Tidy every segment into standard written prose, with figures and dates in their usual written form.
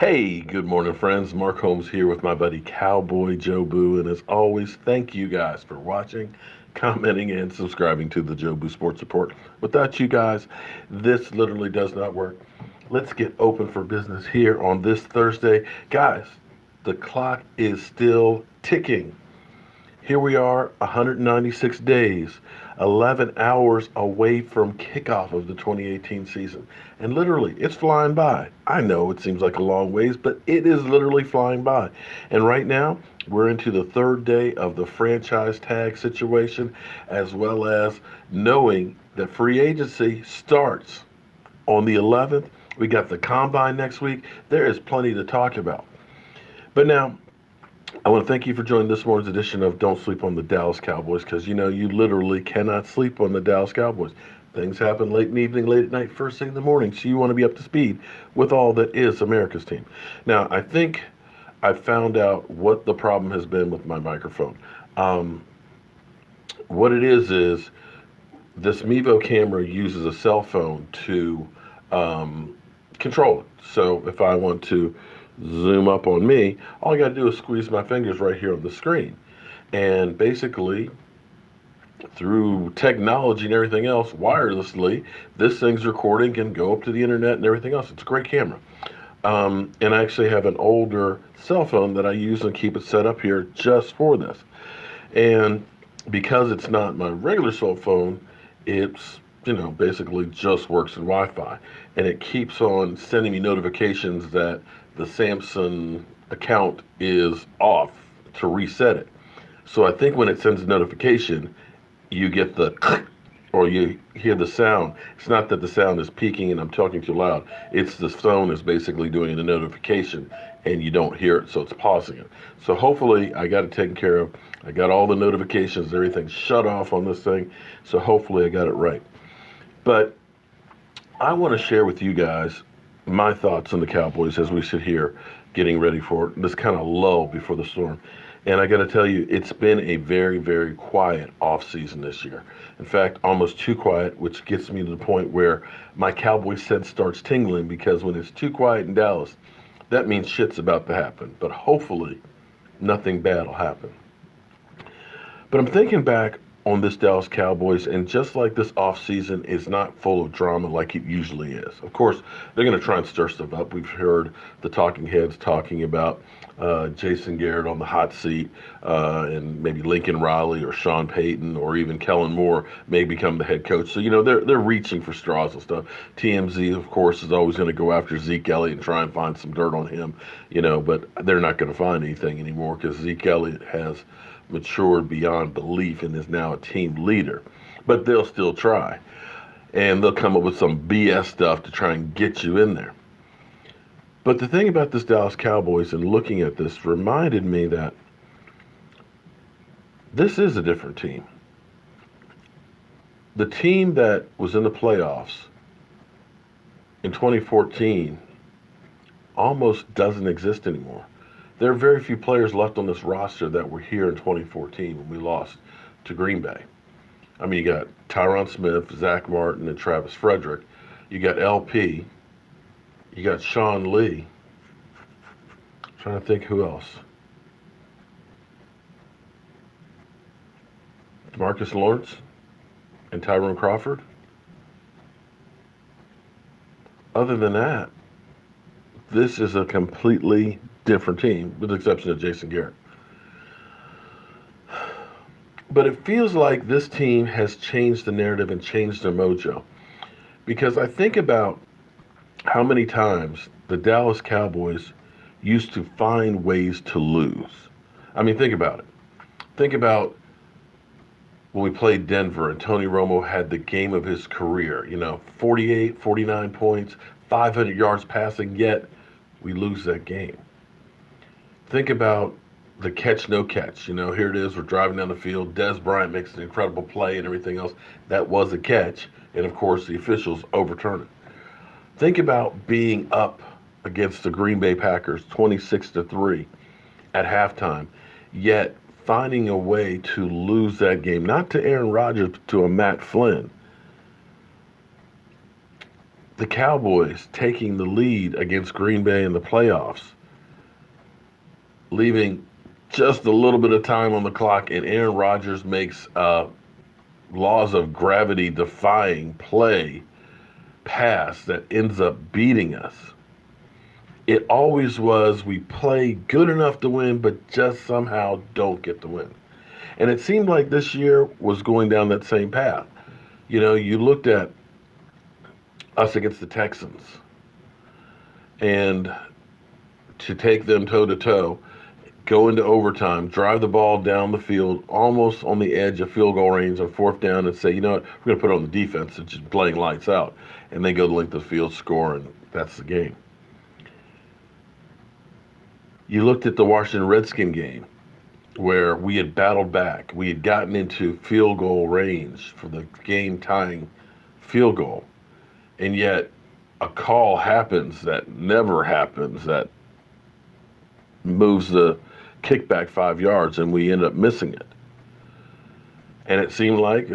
Hey, good morning, friends. Mark Holmes here with my buddy Cowboy Joe Boo. And as always, thank you guys for watching, commenting, and subscribing to the Joe Boo Sports Report. Without you guys, this literally does not work. Let's get open for business here on this Thursday. Guys, the clock is still ticking. Here we are, 196 days, 11 hours away from kickoff of the 2018 season. And literally, it's flying by. I know it seems like a long ways, but it is literally flying by. And right now, we're into the third day of the franchise tag situation, as well as knowing that free agency starts on the 11th. We got the combine next week. There is plenty to talk about. But now, I want to thank you for joining this morning's edition of Don't Sleep on the Dallas Cowboys because you literally cannot sleep on the Dallas Cowboys. Things happen late in the evening, late at night, first thing in the morning, so you want to be up to speed with all that is America's team. Now, I think I found out what the problem has been with my microphone. Um, what it is this Mevo camera uses a cell phone to control it. So if I want to zoom up on me, all I got to do is squeeze my fingers right here on the screen. And basically, through technology and everything else, wirelessly, this thing's recording can go up to the internet and everything else. It's a great camera. And I actually have an older cell phone that I use and keep it set up here just for this. And because it's not my regular cell phone, it's basically just works in Wi-Fi, and it keeps on sending me notifications that the Samsung account is off to reset it. So I think when it sends a notification, you get the or you hear the sound. It's not that the sound is peaking and I'm talking too loud. It's the phone is basically doing the notification and you don't hear it, so it's pausing it. So hopefully I got it taken care of. I got all the notifications, everything shut off on this thing. So hopefully I got it right. But I want to share with you guys my thoughts on the Cowboys as we sit here getting ready for this kind of lull before the storm. And I got to tell you, it's been a very, very quiet offseason this year. In fact, almost too quiet, which gets me to the point where my Cowboy sense starts tingling because when it's too quiet in Dallas, that means shit's about to happen. But hopefully, nothing bad will happen. But I'm thinking back on this Dallas Cowboys, and just like this offseason is not full of drama like it usually is. Of course, they're going to try and stir stuff up. We've heard the talking heads talking about Jason Garrett on the hot seat, and maybe Lincoln Riley or Sean Payton or even Kellen Moore may become the head coach. So, they're reaching for straws and stuff. TMZ, of course, is always going to go after Zeke Elliott and try and find some dirt on him, but they're not going to find anything anymore because Zeke Elliott has matured beyond belief and is now a team leader. But they'll still try. And they'll come up with some BS stuff to try and get you in there. But the thing about this Dallas Cowboys and looking at this reminded me that this is a different team. The team that was in the playoffs in 2014 almost doesn't exist anymore. There are very few players left on this roster that were here in 2014 when we lost to Green Bay. I mean, you got Tyron Smith, Zach Martin, and Travis Frederick. You got LP. You got Sean Lee. I'm trying to think who else. Marcus Lawrence and Tyrone Crawford. Other than that, this is a completely different team, with the exception of Jason Garrett. But it feels like this team has changed the narrative and changed their mojo. Because I think about how many times the Dallas Cowboys used to find ways to lose. I mean, think about it. Think about when we played Denver and Tony Romo had the game of his career, 48, 49 points, 500 yards passing, yet we lose that game. Think about the catch, no catch. Here it is. We're driving down the field. Des Bryant makes an incredible play and everything else. That was a catch. And, of course, the officials overturn it. Think about being up against the Green Bay Packers 26-3 at halftime, yet finding a way to lose that game, not to Aaron Rodgers, but to a Matt Flynn. the Cowboys taking the lead against Green Bay in the playoffs, leaving just a little bit of time on the clock, and Aaron Rodgers makes a laws of gravity defying play pass that ends up beating us. It always was we play good enough to win, but just somehow don't get the win. And it seemed like this year was going down that same path. You know, you looked at us against the Texans, and to take them toe to toe, go into overtime, drive the ball down the field, almost on the edge of field goal range on fourth down, and say, you know what, we're going to put it on the defense and just playing lights out. And they go the length of the field, score, and that's the game. You looked at the Washington Redskin game where we had battled back. We had gotten into field goal range for the game-tying field goal. And yet a call happens that never happens that moves the kickback 5 yards, and we end up missing it. And it seemed like,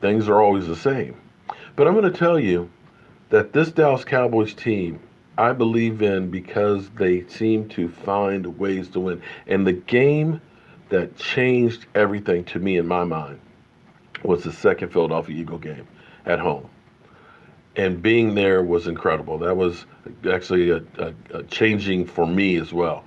things are always the same. But I'm going to tell you that this Dallas Cowboys team, I believe in because they seem to find ways to win. And the game that changed everything to me in my mind was the second Philadelphia Eagle game at home. And being there was incredible. That was actually a changing for me as well.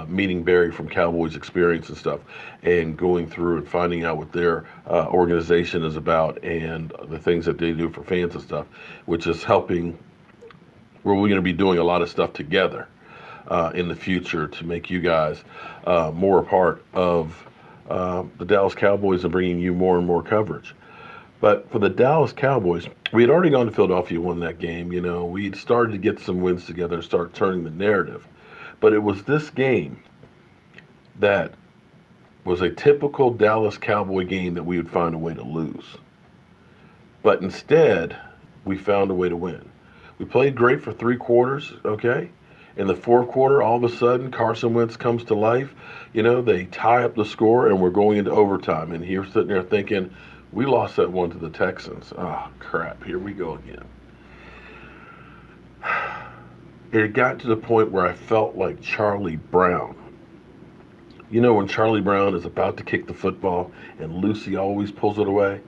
Meeting Barry from Cowboys Experience and stuff, and going through and finding out what their organization is about and the things that they do for fans and stuff, which is helping. We're going to be doing a lot of stuff together in the future to make you guys more a part of the Dallas Cowboys and bringing you more and more coverage. But for the Dallas Cowboys, we had already gone to Philadelphia, won that game. You know, we'd started to get some wins together and start turning the narrative. But it was this game that was a typical Dallas Cowboy game that we would find a way to lose. But instead, we found a way to win. We played great for 3 quarters, okay? In the fourth quarter, all of a sudden, Carson Wentz comes to life. You know, they tie up the score, and we're going into overtime. And you're sitting there thinking, we lost that one to the Texans. Oh, crap, here we go again. It had gotten to the point where I felt like Charlie Brown. You know, when Charlie Brown is about to kick the football and Lucy always pulls it away?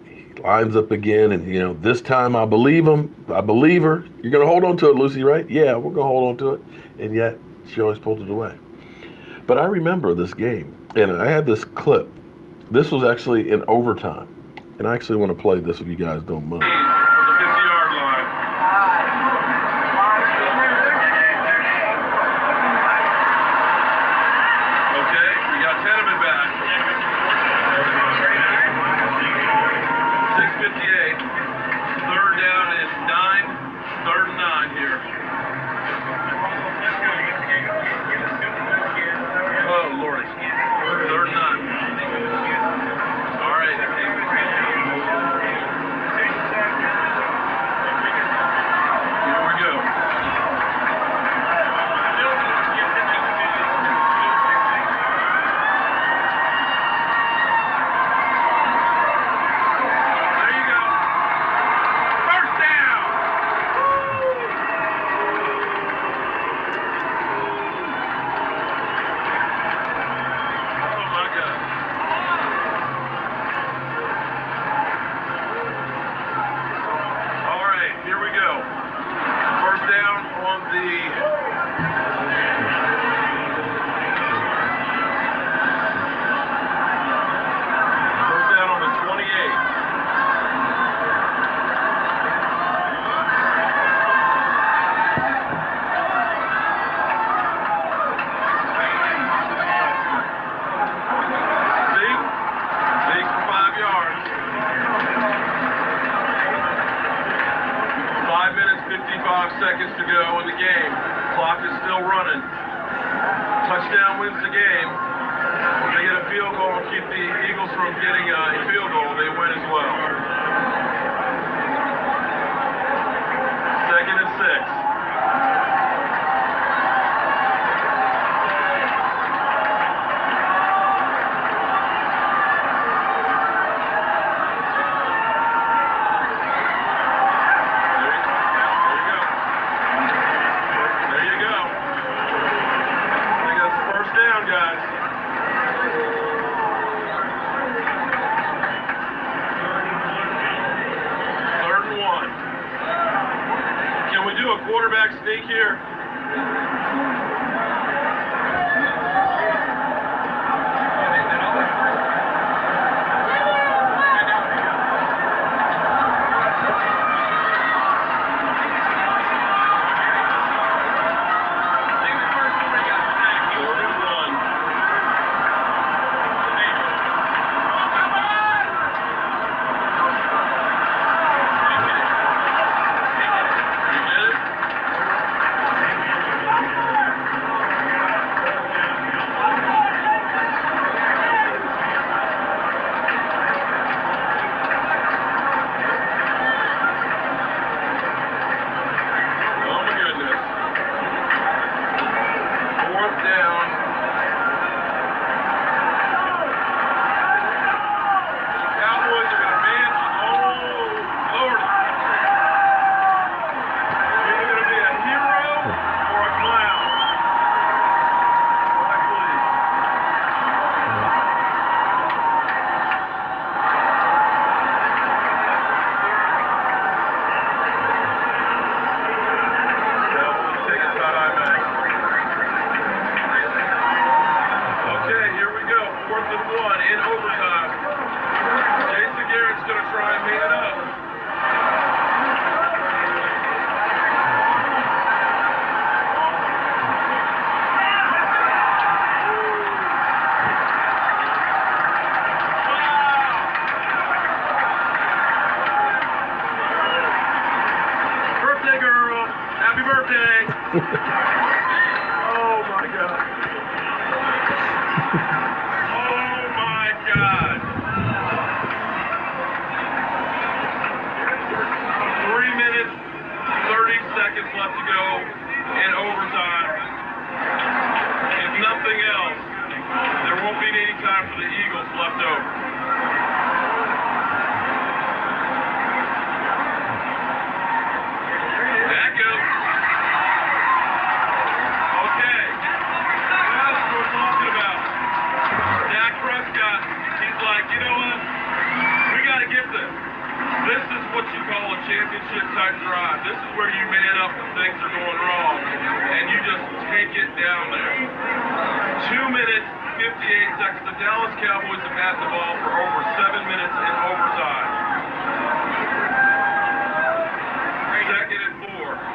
He lines up again, and, you know, this time I believe him. I believe her. You're going to hold on to it, Lucy, right? Yeah, we're going to hold on to it. And yet, she always pulls it away. But I remember this game, and I had this clip. This was actually in overtime. And I actually want to play this if you guys don't mind. Seconds to go in the game. Clock is still running. Touchdown wins the game. If they get a field goal and keep the Eagles from getting a field goal, they win as well. 2nd and 6. There quarterback sneak here. Oh my God. Oh my God. 3 minutes, 30 seconds left to go in overtime. If nothing else, there won't be any time for the Eagles left over. That goes. This is what you call a championship type drive. This is where you man up when things are going wrong and you just take it down there. 2 minutes, 58 seconds. The Dallas Cowboys have had the ball for over 7 minutes in overtime. 2nd and 4.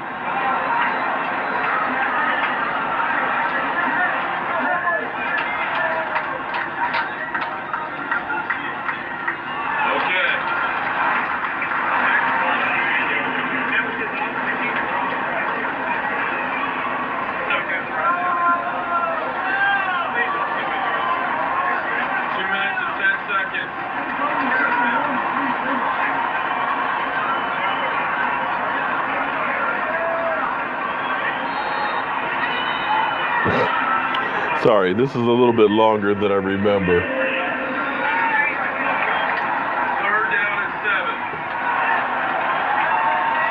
Sorry, this is a little bit longer than I remember. 3rd down and 7.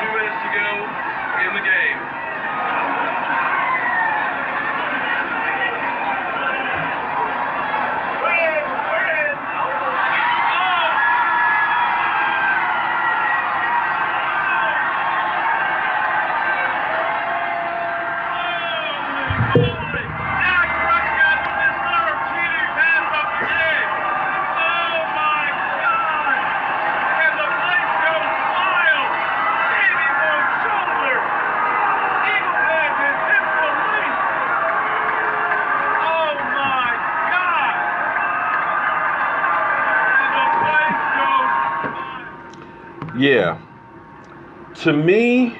2 minutes to go in the game. Yeah. To me,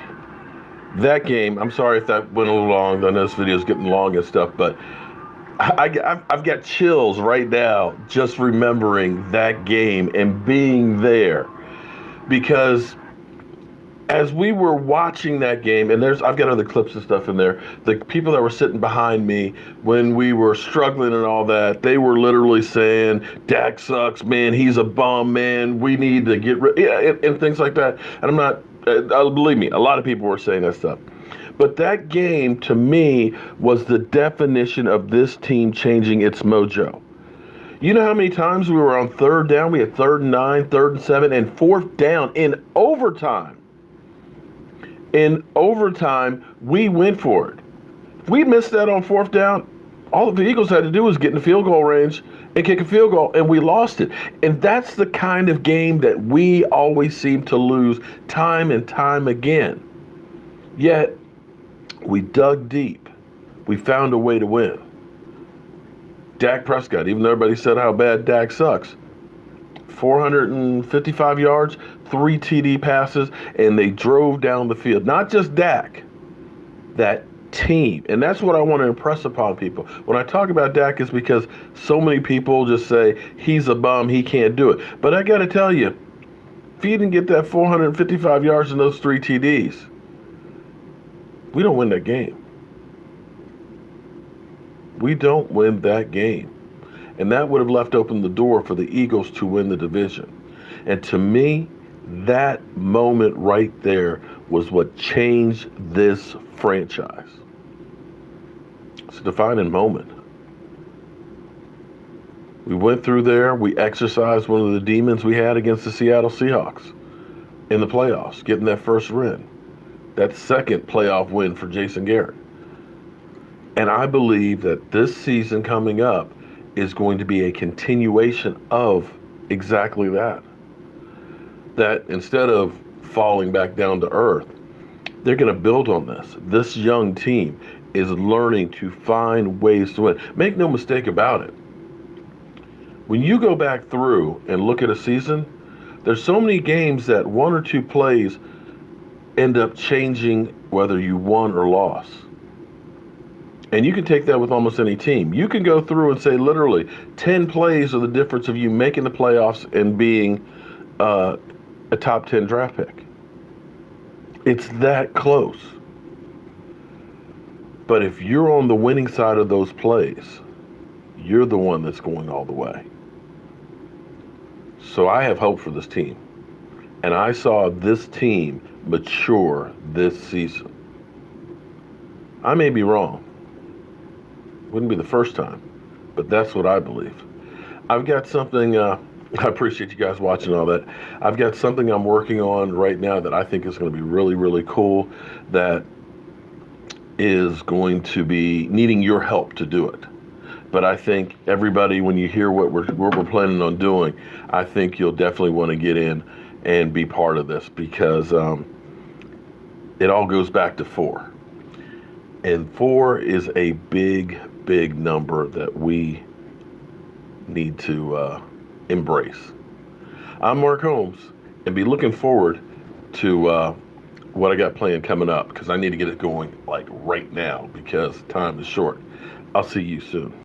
that game, I'm sorry if that went a little long. I know this video is getting long and stuff, but I've got chills right now just remembering that game and being there. Because as we were watching that game, and I've got other clips and stuff in there, the people that were sitting behind me when we were struggling and all that, they were literally saying, Dak sucks, man, he's a bum, man, we need to get rid, and things like that. And I'm not, believe me, a lot of people were saying that stuff. But that game, to me, was the definition of this team changing its mojo. You know how many times we were on 3rd down? We had 3rd and 9, 3rd and 7, and 4th down in overtime. In overtime, we went for it. If we missed that on fourth down, all the Eagles had to do was get in the field goal range and kick a field goal, and we lost it. And that's the kind of game that we always seem to lose time and time again. Yet, we dug deep. We found a way to win. Dak Prescott, even though everybody said how bad Dak sucks, 455 yards, 3 TD passes, and they drove down the field. Not just Dak, that team. And that's what I want to impress upon people. When I talk about Dak, is because so many people just say, he's a bum, he can't do it. But I got to tell you, if he didn't get that 455 yards and those 3 TDs, we don't win that game. We don't win that game. And that would have left open the door for the Eagles to win the division. And to me, that moment right there was what changed this franchise. It's a defining moment. We went through there. We exercised one of the demons we had against the Seattle Seahawks in the playoffs, getting that first win. That second playoff win for Jason Garrett. And I believe that this season coming up is going to be a continuation of exactly that. That instead of falling back down to earth, they're going to build on this. This young team is learning to find ways to win. Make no mistake about it. When you go back through and look at a season, there's so many games that 1 or 2 plays end up changing whether you won or lost. And you can take that with almost any team. You can go through and say literally 10 plays are the difference of you making the playoffs and being a top 10 draft pick. It's that close. But if you're on the winning side of those plays, you're the one that's going all the way. So I have hope for this team. And I saw this team mature this season. I may be wrong. Wouldn't be the first time, but that's what I believe. I've got something, I appreciate you guys watching all that. I've got something I'm working on right now that I think is going to be really, really cool, that is going to be needing your help to do it. But I think everybody, when you hear what we're planning on doing, I think you'll definitely want to get in and be part of this, because it all goes back to 4. And 4 is a big number that we need to embrace. I'm Mark Holmes, and be looking forward to what I got planned coming up, because I need to get it going like right now because time is short. I'll see you soon.